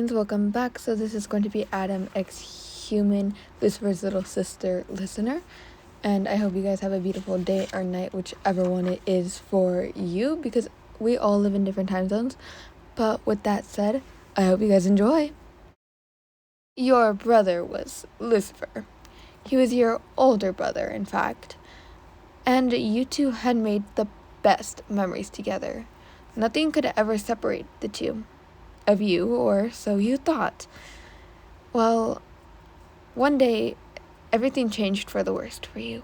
minds, welcome back. So this is going to be Adam X Human, Lucifer's little sister listener. And I hope you guys have a beautiful day or night, whichever one it is for you, because we all live in different time zones. But with that said, I hope you guys enjoy. Your brother was Lucifer. He was your older brother, in fact. And you two had made the best memories together. Nothing could ever separate the two of you, or so you thought. Well, one day, everything changed for the worst for you.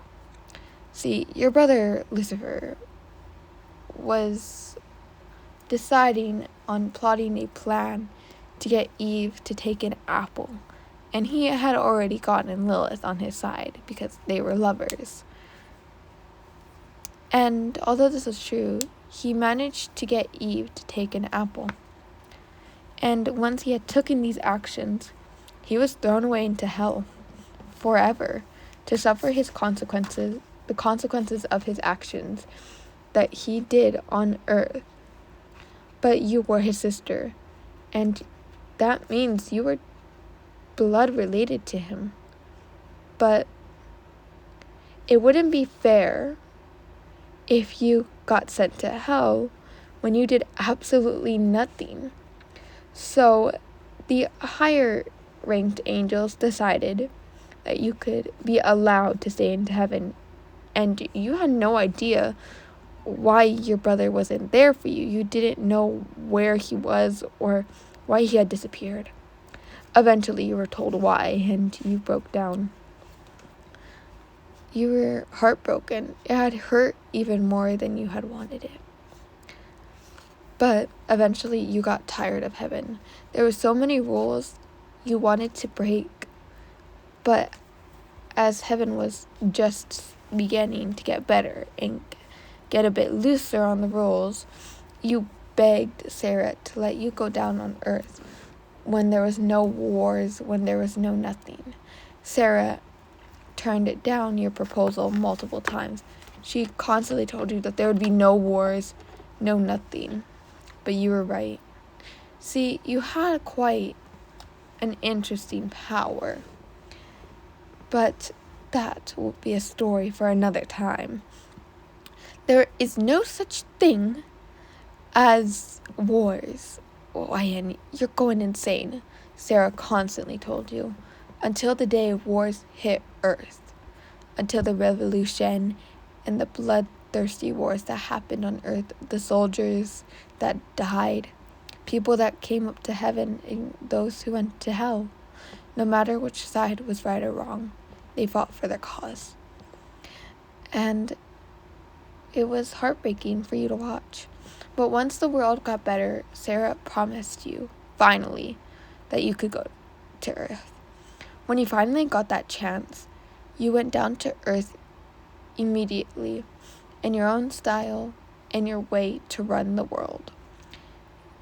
See, your brother, Lucifer, was deciding on plotting a plan to get Eve to take an apple. And he had already gotten Lilith on his side because they were lovers. And although this was true, he managed to get Eve to take an apple. And once he had taken these actions, he was thrown away into hell forever to suffer the consequences of his actions that he did on earth. But you were his sister, and that means you were blood related to him. But it wouldn't be fair if you got sent to hell when you did absolutely nothing. So the higher ranked angels decided that you could be allowed to stay into heaven, and you had no idea why your brother wasn't there for you. You didn't know where he was or why he had disappeared. Eventually you were told why, and you broke down. You were heartbroken. It had hurt even more than you had wanted it. But eventually you got tired of heaven. There were so many rules you wanted to break. But as heaven was just beginning to get better and get a bit looser on the rules, you begged Sarah to let you go down on earth when there was no wars, when there was no nothing. Sarah turned it down, your proposal, multiple times. She constantly told you that there would be no wars, no nothing. But you were right. See, you had quite an interesting power. But that will be a story for another time. There is no such thing as wars. Ryan, you're going insane, Sarah constantly told you. Until the day wars hit Earth. Until the revolution and the bloodthirsty wars that happened on Earth. The soldiers that died. People that came up to heaven and those who went to hell. No matter which side was right or wrong, they fought for their cause. And it was heartbreaking for you to watch. But once the world got better, Sarah promised you, finally, that you could go to Earth. When you finally got that chance, you went down to Earth immediately, in your own style and your way to run the world.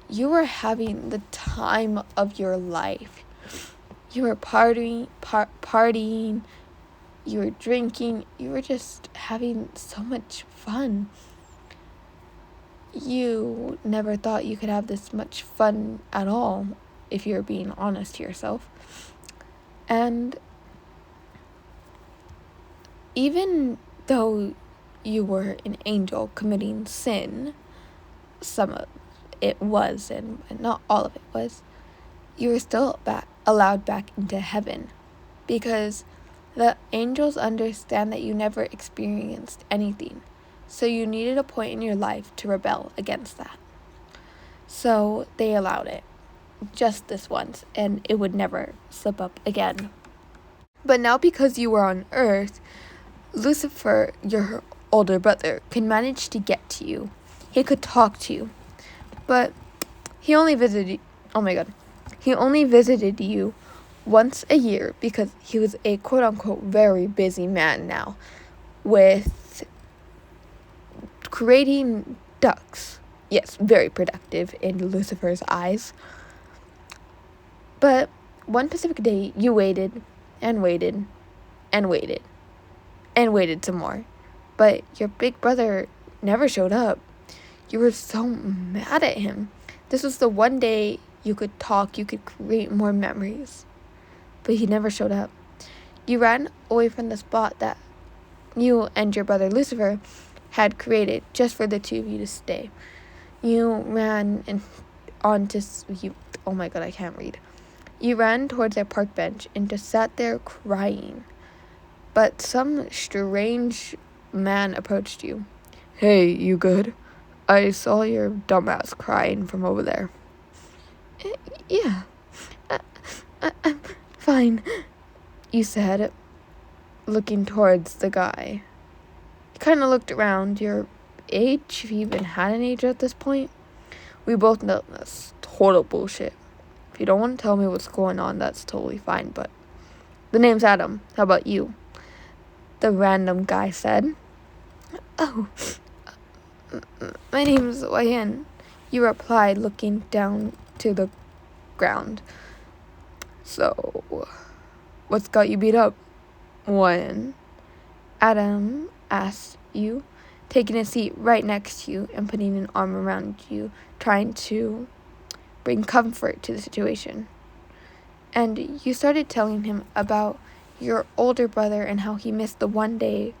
You were having the time of your life. You were partying, you were drinking, you were just having so much fun. You never thought you could have this much fun at all, if you're being honest to yourself. And even though you were an angel committing sin, some of it was, and not all of it was, you were still allowed back into heaven, because the angels understand that you never experienced anything, so you needed a point in your life to rebel against that. So they allowed it, just this once, and it would never slip up again. But now, because you were on Earth, Lucifer, your older brother, could manage to get to you. He could talk to you. But he only visited you once a year because he was a quote-unquote very busy man now with creating ducks. Yes, very productive in Lucifer's eyes. But one Pacific day, you waited and waited and waited and waited some more. But your big brother never showed up. You were so mad at him. This was the one day you could talk, you could create more memories. But he never showed up. You ran away from the spot that you and your brother Lucifer had created just for the two of you to stay. You ran oh my god, I can't read. You ran towards their park bench and just sat there crying. But some strange man approached you. Hey, you good? I saw your dumbass crying from over there. Yeah, I'm fine, you said, looking towards the guy. You kind of looked around. Your age, if you even had an age at this point. We both know that's total bullshit. If you don't want to tell me what's going on, that's totally fine, but the name's Adam. How about you? The random guy said. Oh, my name's Wayan, you replied, looking down to the ground. So, what's got you beat up, Wayan? Adam asked you, taking a seat right next to you and putting an arm around you, trying to bring comfort to the situation. And you started telling him about your older brother and how he missed the one day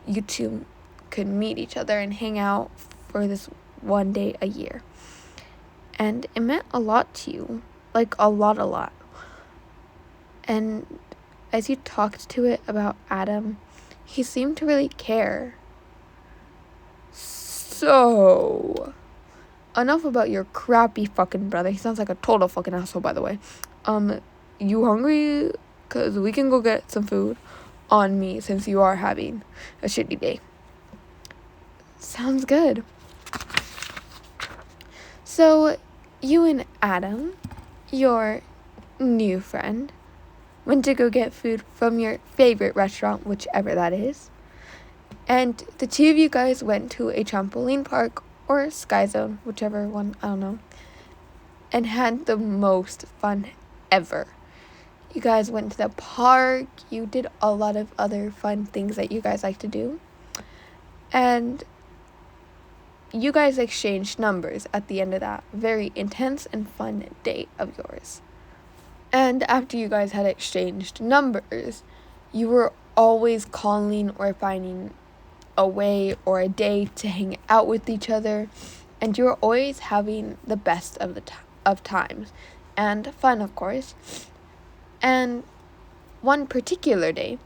you two could meet each other and hang out for this one day a year. And it meant a lot to you, like a lot. And as you talked to it about Adam, he seemed to really care. So, enough about your crappy fucking brother. He sounds like a total fucking asshole, by the way. You hungry? 'Cause we can go get some food on me since you are having a shitty day. Sounds good. So, you and Adam, your new friend, went to go get food from your favorite restaurant, whichever that is. And the two of you guys went to a trampoline park or Sky Zone, whichever one, I don't know, and had the most fun ever. You guys went to the park, you did a lot of other fun things that you guys like to do. And you guys exchanged numbers at the end of that very intense and fun day of yours. And after you guys had exchanged numbers, you were always calling or finding a way or a day to hang out with each other, and you were always having the best of times and fun, of course. And one particular day,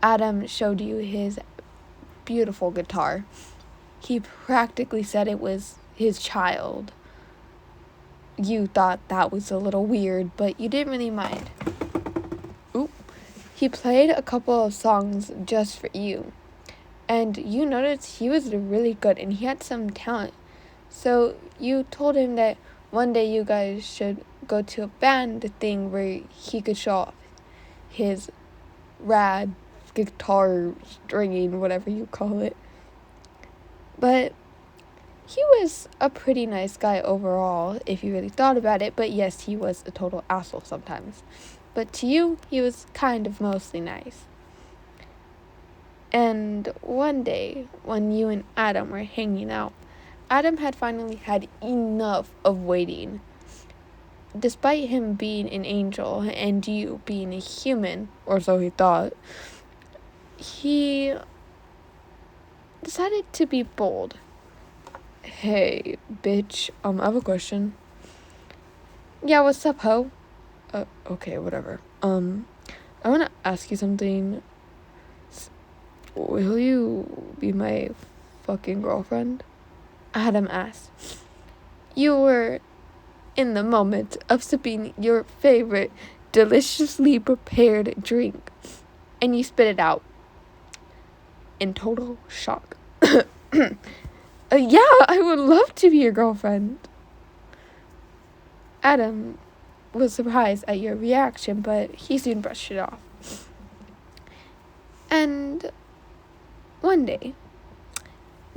Adam showed you his beautiful guitar. He practically said it was his child. You thought that was a little weird, but you didn't really mind. Oop. He played a couple of songs just for you. And you noticed he was really good and he had some talent. So you told him that one day you guys should go to a band thing where he could show off his rad guitar stringing, whatever you call it. But he was a pretty nice guy overall, if you really thought about it. But yes, he was a total asshole sometimes. But to you, he was kind of mostly nice. And one day, when you and Adam were hanging out, Adam had finally had enough of waiting. Despite him being an angel and you being a human, or so he thought, he decided to be bold. Hey, bitch, I have a question. Yeah, what's up, ho? Okay, whatever. I want to ask you something. Will you be my fucking girlfriend? Adam asked. You were in the moment of sipping your favorite deliciously prepared drink, and you spit it out in total shock. Yeah, I would love to be your girlfriend. Adam was surprised at your reaction, but he soon brushed it off. And one day,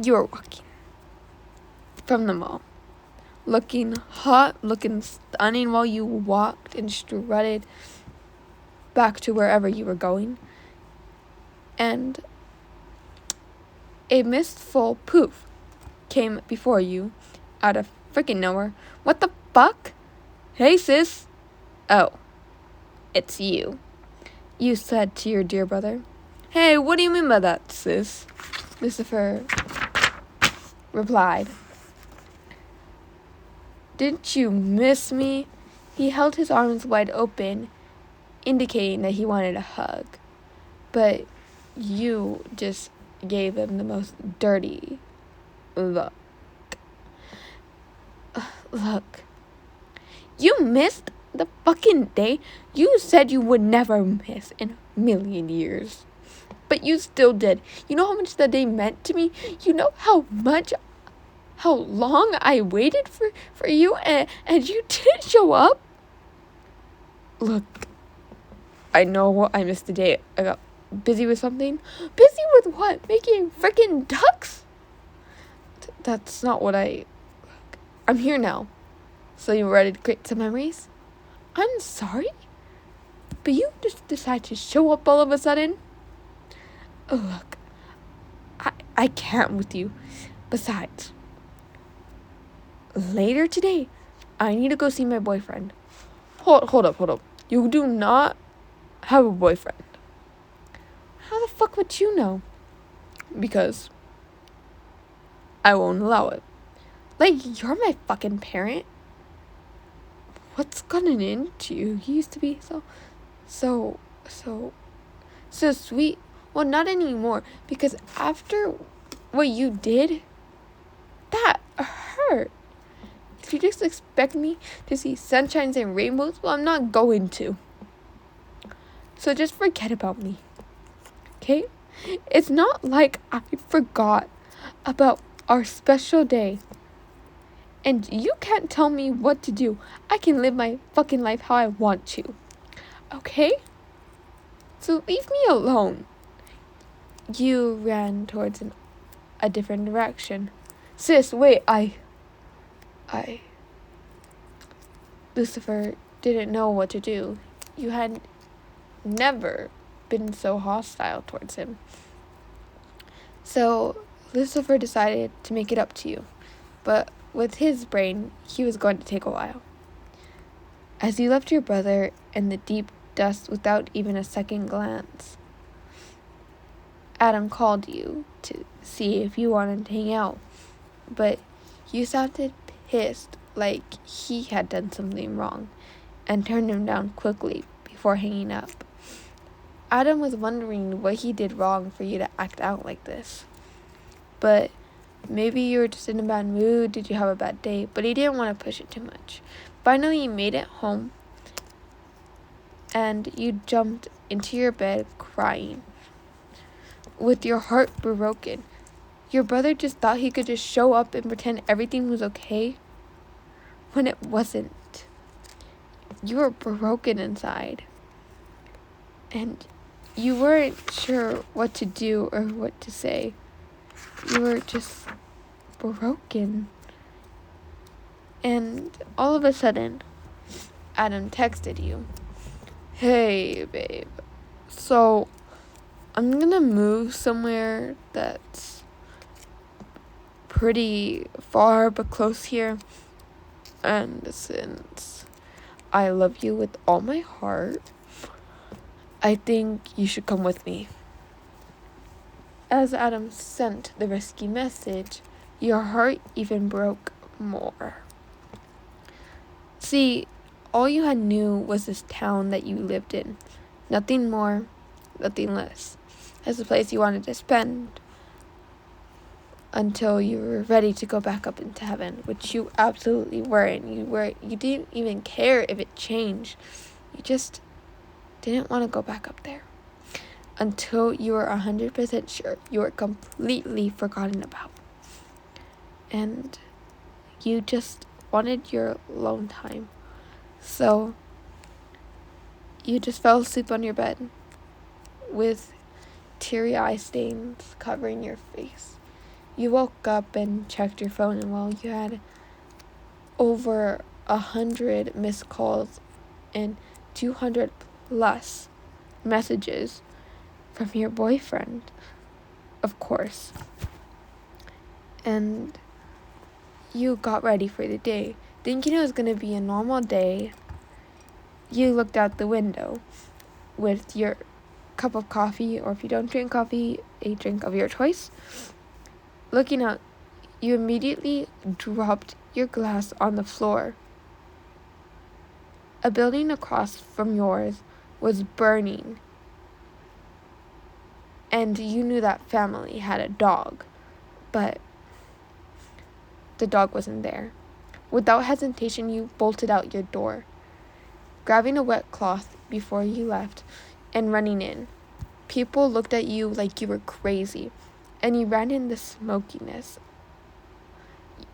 you were walking from the mall, looking hot, looking stunning while you walked and strutted back to wherever you were going. And a mistful poof came before you out of freaking nowhere. What the fuck? Hey, sis. Oh, it's you. You said to your dear brother. Hey, what do you mean by that, sis? Lucifer replied. Didn't you miss me? He held his arms wide open, indicating that he wanted a hug. But you just gave him the most dirty look. Look. You missed the fucking day you said you would never miss in a million years. But you still did. You know how much that day meant to me? You know how long I waited for you and you didn't show up? Look, I know I missed the day. I got busy with something. Busy with what? Making freaking ducks? That's not what I'm here now. So you ready to create some memories? I'm sorry? But you just decide to show up all of a sudden? Look, I can't with you. Besides, later today, I need to go see my boyfriend. Hold up. You do not have a boyfriend. How the fuck would you know? Because I won't allow it. Like, you're my fucking parent. What's gotten into you? You used to be so sweet. Well, not anymore. Because after what you did, that hurt. If you just expect me to see sunshines and rainbows, well, I'm not going to. So just forget about me. Okay? It's not like I forgot about our special day. And you can't tell me what to do. I can live my fucking life how I want to. Okay? So leave me alone. You ran towards a different direction. Sis, wait, Lucifer didn't know what to do. You had never been so hostile towards him. So Lucifer decided to make it up to you. But with his brain, he was going to take a while. As you left your brother in the deep dust without even a second glance, Adam called you to see if you wanted to hang out. But you sounded pissed, like he had done something wrong, and turned him down quickly before hanging up. Adam was wondering what he did wrong for you to act out like this. But maybe you were just in a bad mood, did you have a bad day? But he didn't want to push it too much. Finally, you made it home, and you jumped into your bed crying, with your heart broken. Your brother just thought he could just show up and pretend everything was okay, when it wasn't. You were broken inside, and you weren't sure what to do or what to say. You were just broken. And all of a sudden, Adam texted you. Hey, babe. So, I'm gonna move somewhere that's pretty far but close here. And since I love you with all my heart, I think you should come with me. As Adam sent the risky message, your heart even broke more. See, all you had knew was this town that you lived in. Nothing more, nothing less. As a place you wanted to spend until you were ready to go back up into heaven, which you absolutely weren't. You didn't even care if it changed. You just didn't want to go back up there until you were 100% sure you were completely forgotten about. And you just wanted your alone time. So you just fell asleep on your bed with teary eye stains covering your face. You woke up and checked your phone, and well, you had over 100 missed calls and 200 plus messages from your boyfriend, of course. And you got ready for the day. Thinking it was going to be a normal day, you looked out the window with your cup of coffee, or if you don't drink coffee, a drink of your choice. Looking out, you immediately dropped your glass on the floor. A building across from yours was burning, and you knew that family had a dog, but the dog wasn't there. Without hesitation, you bolted out your door, grabbing a wet cloth before you left and running in. People looked at you like you were crazy, and you ran in the smokiness.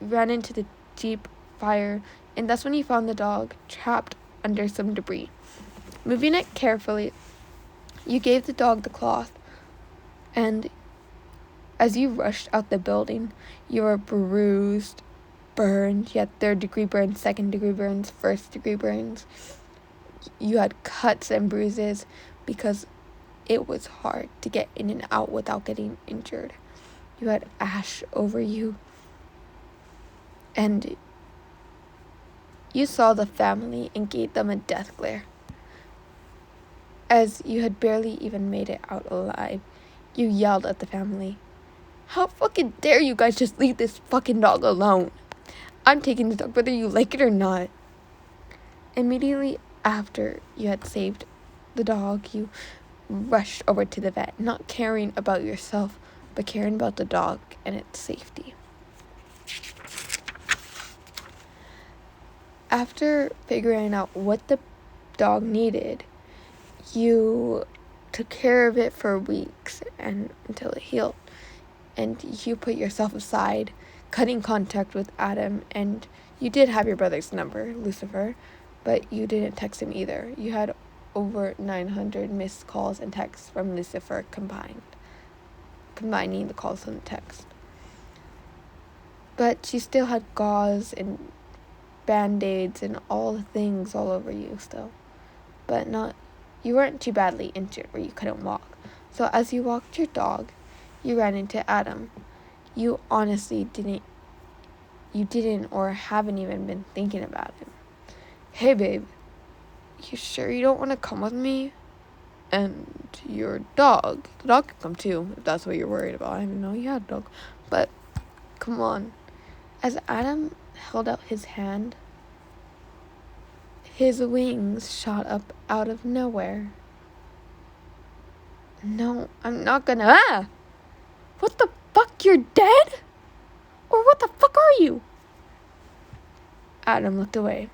You ran into the deep fire, and that's when you found the dog trapped under some debris. Moving it carefully, you gave the dog the cloth, and as you rushed out the building, you were bruised, burned. You had 3rd-degree burns, 2nd-degree burns, 1st-degree burns. You had cuts and bruises because it was hard to get in and out without getting injured. You had ash over you. And you saw the family and gave them a death glare. As you had barely even made it out alive, you yelled at the family, "How fucking dare you guys just leave this fucking dog alone? I'm taking the dog whether you like it or not." Immediately after you had saved the dog, you rushed over to the vet, not caring about yourself, but caring about the dog and its safety. After figuring out what the dog needed, you took care of it for weeks and until it healed. And you put yourself aside, cutting contact with Adam, and you did have your brother's number, Lucifer, but you didn't text him either. You had over 900 missed calls and texts from Lucifer combining the calls and the text. But you still had gauze and band-aids and all the things all over you still. But you weren't too badly injured where you couldn't walk. So as you walked your dog, you ran into Adam. You honestly didn't or haven't even been thinking about him. "Hey babe, you sure you don't want to come with me? And your dog, the dog can come too, if that's what you're worried about. I didn't know you had a dog. But come on." As Adam held out his hand, his wings shot up out of nowhere. "No, I'm not gonna." "Ah! What the fuck, you're dead? Or what the fuck are you?" Adam looked away.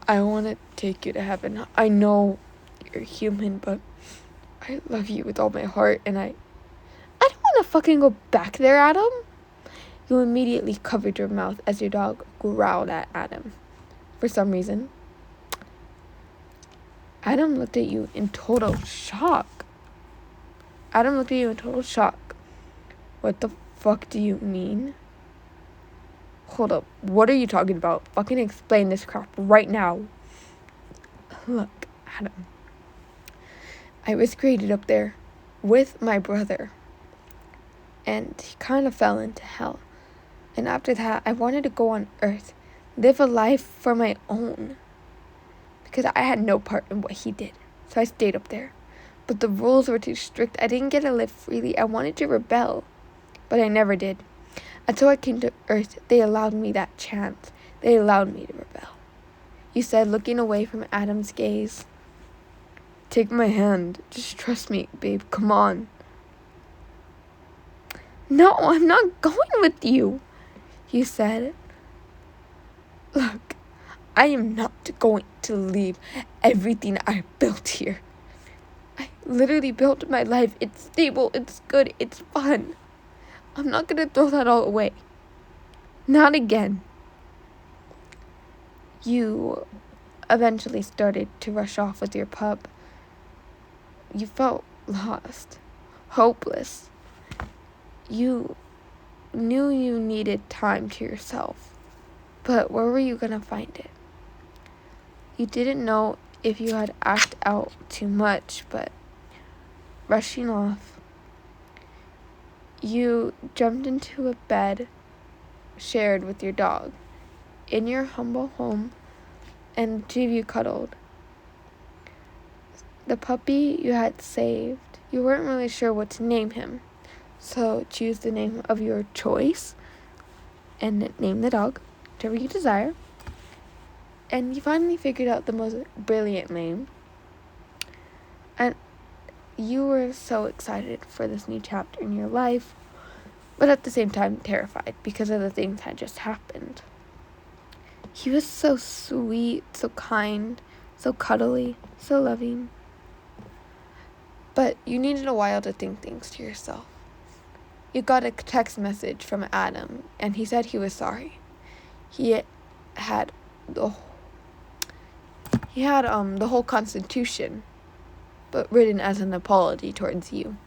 I want to take you to heaven. I know you're human, but I love you with all my heart, and I don't want to fucking go back there, Adam." You immediately covered your mouth as your dog growled at Adam. For some reason, Adam looked at you in total shock. "What the fuck do you mean?" "Hold up, what are you talking about? Fucking explain this crap right now." "Look, Adam, I was created up there with my brother, and he kind of fell into hell. And after that, I wanted to go on Earth, live a life for my own, because I had no part in what he did. So I stayed up there. But the rules were too strict. I didn't get to live freely. I wanted to rebel, but I never did. Until I came to Earth, they allowed me that chance. They allowed me to rebel." You said, looking away from Adam's gaze. "Take my hand. Just trust me, babe. Come on." "No, I'm not going with you," you said. "Look, I am not going to leave everything I built here. I literally built my life. It's stable, it's good, it's fun. I'm not going to throw that all away. Not again." You eventually started to rush off with your pup. You felt lost, hopeless. You knew you needed time to yourself, but where were you going to find it? You didn't know if you had acted out too much, but rushing off, you jumped into a bed, shared with your dog in your humble home, and 2 of you cuddled. The puppy you had saved, you weren't really sure what to name him, so choose the name of your choice and name the dog, whatever you desire. And you finally figured out the most brilliant name, and you were so excited for this new chapter in your life, but at the same time terrified because of the things that had just happened. He was so sweet, so kind, so cuddly, so loving. But you needed a while to think things to yourself. You got a text message from Adam, and he said he was sorry. He had the whole Constitution, but written as an apology towards you.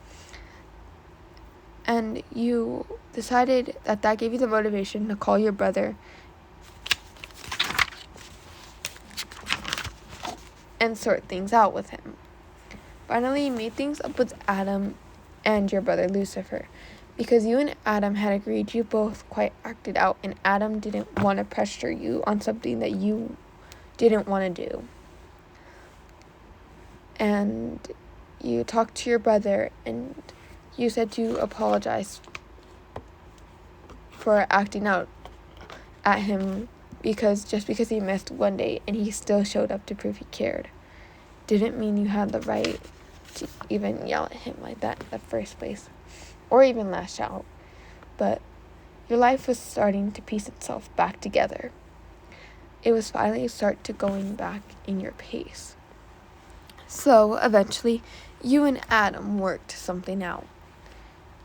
And you decided that gave you the motivation to call your brother and sort things out with him. Finally, you made things up with Adam and your brother Lucifer, because you and Adam had agreed you both quite acted out, and Adam didn't want to pressure you on something that you didn't want to do. And you talked to your brother, and you said to apologize for acting out at him because he missed one day and he still showed up to prove he cared. Didn't mean you had the right to even yell at him like that in the first place, or even lash out. But your life was starting to piece itself back together. It was finally start to going back in your pace. So eventually, you and Adam worked something out.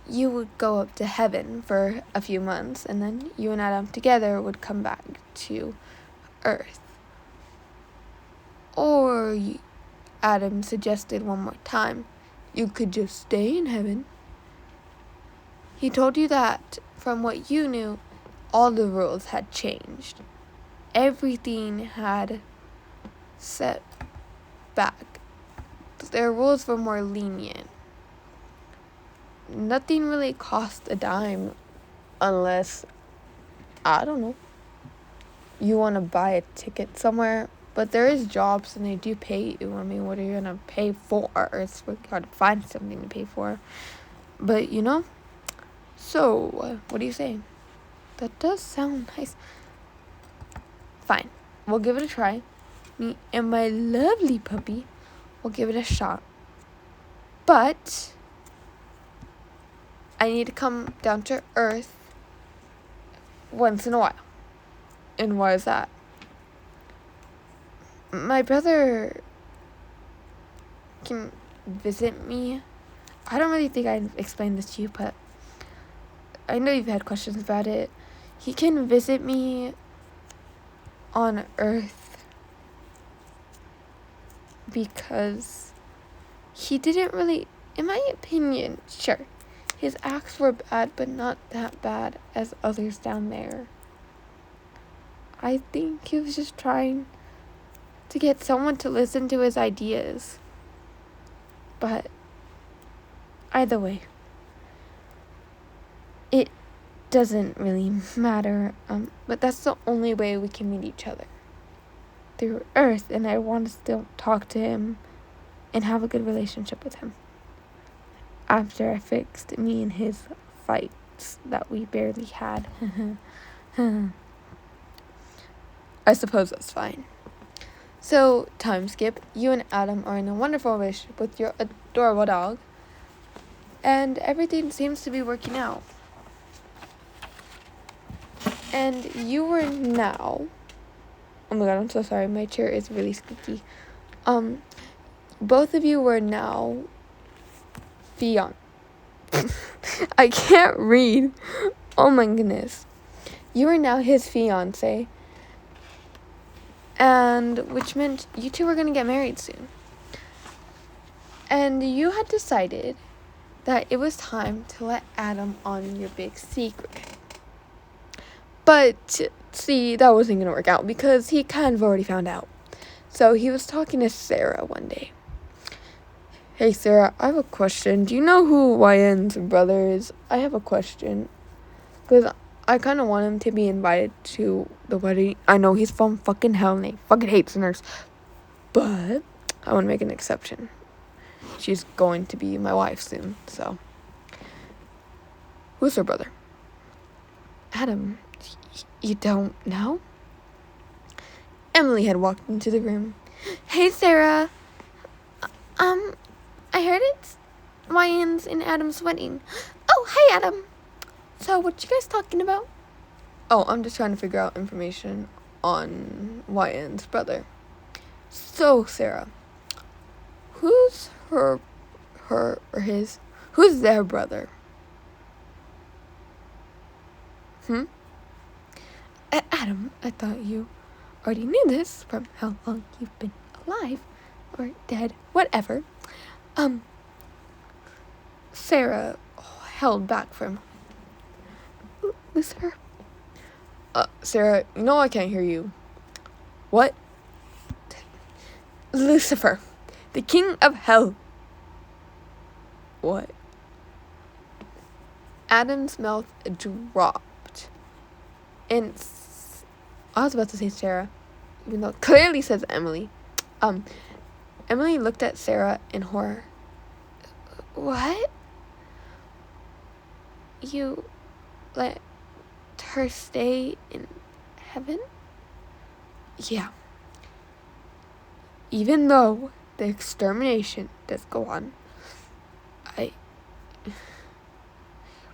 You would go up to heaven for a few months, and then you and Adam together would come back to Earth. Or Adam suggested one more time, you could just stay in heaven. He told you that, from what you knew, all the rules had changed. Everything had set back. Their rules were more lenient. Nothing really cost a dime unless, I don't know, you want to buy a ticket somewhere. But there is jobs and they do pay you. I mean, what are you going to pay for? It's really hard to find something to pay for. But, so, what do you say? That does sound nice. Fine. We'll give it a try. Me and my lovely puppy will give it a shot. But I need to come down to Earth once in a while. And why is that? My brother can visit me. I don't really think I explained this to you, but I know you've had questions about it. He can visit me on Earth because he didn't really, in my opinion, sure, his acts were bad, but not that bad as others down there. I think he was just trying to get someone to listen to his ideas. But either way, it doesn't really matter. But that's the only way we can meet each other, through Earth, and I want to still talk to him and have a good relationship with him. After I fixed me and his fights that we barely had. I suppose that's fine. So, time skip, you and Adam are in a wonderful relationship with your adorable dog, and everything seems to be working out. And you are now, oh my god, I'm so sorry, my chair is really squeaky. Both of you were now I can't read. Oh my goodness. You are now his fiance. And which meant you two were going to get married soon. And you had decided that it was time to let Adam on your big secret. But, see, that wasn't going to work out because he kind of already found out. So he was talking to Sarah one day. Hey, Sarah, I have a question. Do you know who YN's brother is? I have a question. Because I kind of want him to be invited to the wedding. I know he's from fucking hell and he fucking hates sinners, but I want to make an exception. She's going to be my wife soon, so. Who's her brother? Adam, you don't know? Emily had walked into the room. Hey, Sarah. I heard it's Ryan's and Adam's wedding. Oh, hey, Adam. So, what you guys talking about? Oh, I'm just trying to figure out information on Ryan's brother. So, Sarah, who's her or his? Who's their brother? Adam, I thought you already knew this from how long you've been alive or dead, whatever. Sarah held back from Lucifer. Sarah, you know I can't hear you. What? Lucifer, the king of hell. What? Adam's mouth dropped. And I was about to say Sarah, even though it clearly says Emily. Emily looked at Sarah in horror. What? You let her stay in heaven? Yeah. Even though the extermination does go on,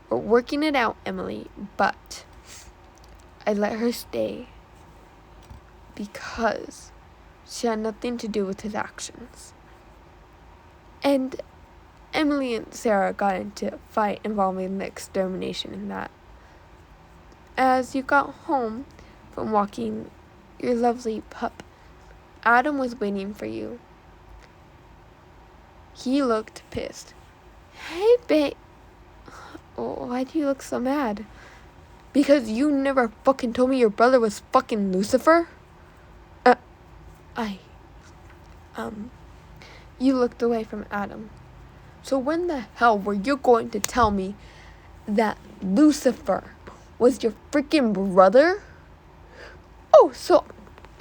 we're working it out, Emily, but I let her stay because she had nothing to do with his actions. And Emily and Sarah got into a fight involving the extermination in that. As you got home from walking your lovely pup, Adam was waiting for you. He looked pissed. Hey, babe. Oh, why do you look so mad? Because you never fucking told me your brother was fucking Lucifer? You looked away from Adam. So when the hell were you going to tell me that Lucifer was your freaking brother? Oh, so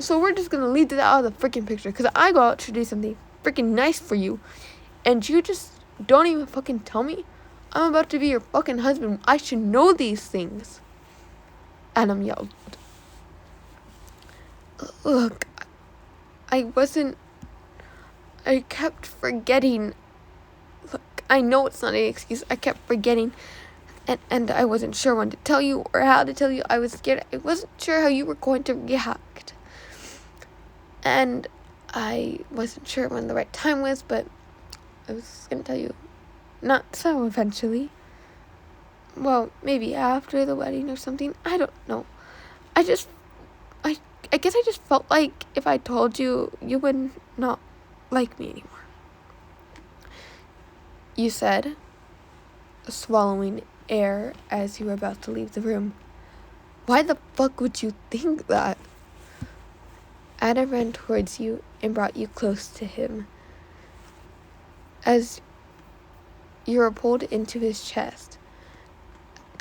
we're just gonna leave that out of the freaking picture because I go out to do something freaking nice for you and you just don't even fucking tell me? I'm about to be your fucking husband. I should know these things. Adam yelled. Look, I kept forgetting. Look, I know it's not an excuse. I kept forgetting. And I wasn't sure when to tell you or how to tell you. I was scared. I wasn't sure how you were going to react. And I wasn't sure when the right time was, but I was going to tell you. Not so eventually. Well, maybe after the wedding or something. I don't know. I guess I just felt like if I told you, you would not like me anymore. You said, swallowing air as you were about to leave the room. Why the fuck would you think that? Adam ran towards you and brought you close to him. As you were pulled into his chest,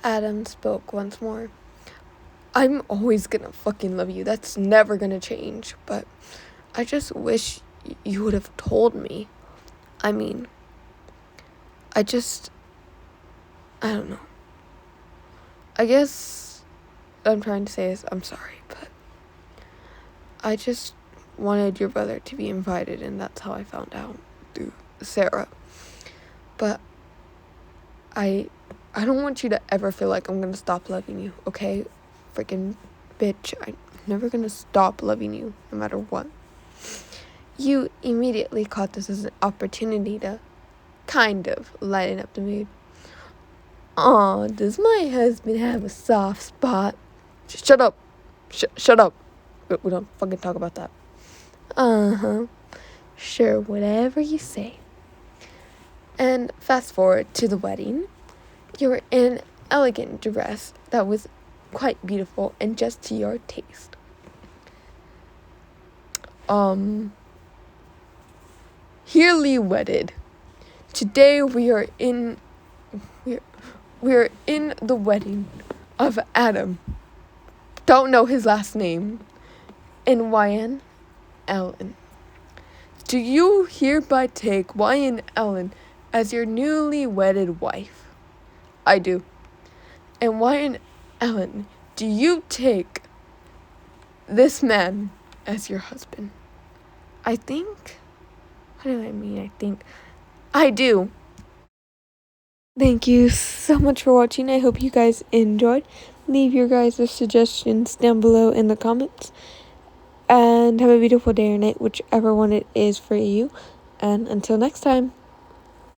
Adam spoke once more. I'm always gonna fucking love you. That's never gonna change. But I just wish you would have told me. I mean, I don't know. I guess what I'm trying to say is I'm sorry, but I just wanted your brother to be invited, and that's how I found out through Sarah. But I don't want you to ever feel like I'm gonna stop loving you, okay? Freaking bitch. I'm never gonna stop loving you, no matter what. You immediately caught this as an opportunity to kind of lighten up the mood. Aw, does my husband have a soft spot? Shut up. Shut up. We don't fucking talk about that. Uh-huh. Sure, whatever you say. And fast forward to the wedding. You were in an elegant dress that was quite beautiful and just to your taste. Herely wedded. Today we are in the wedding of Adam. Don't know his last name. And YN Ellen. Do you hereby take YN Ellen as your newly wedded wife? I do. And YN Ellen, do you take this man as your husband? I think. What do I mean? I think. I do. Thank you so much for watching. I hope you guys enjoyed. Leave your guys' suggestions down below in the comments. And have a beautiful day or night, whichever one it is for you. And until next time.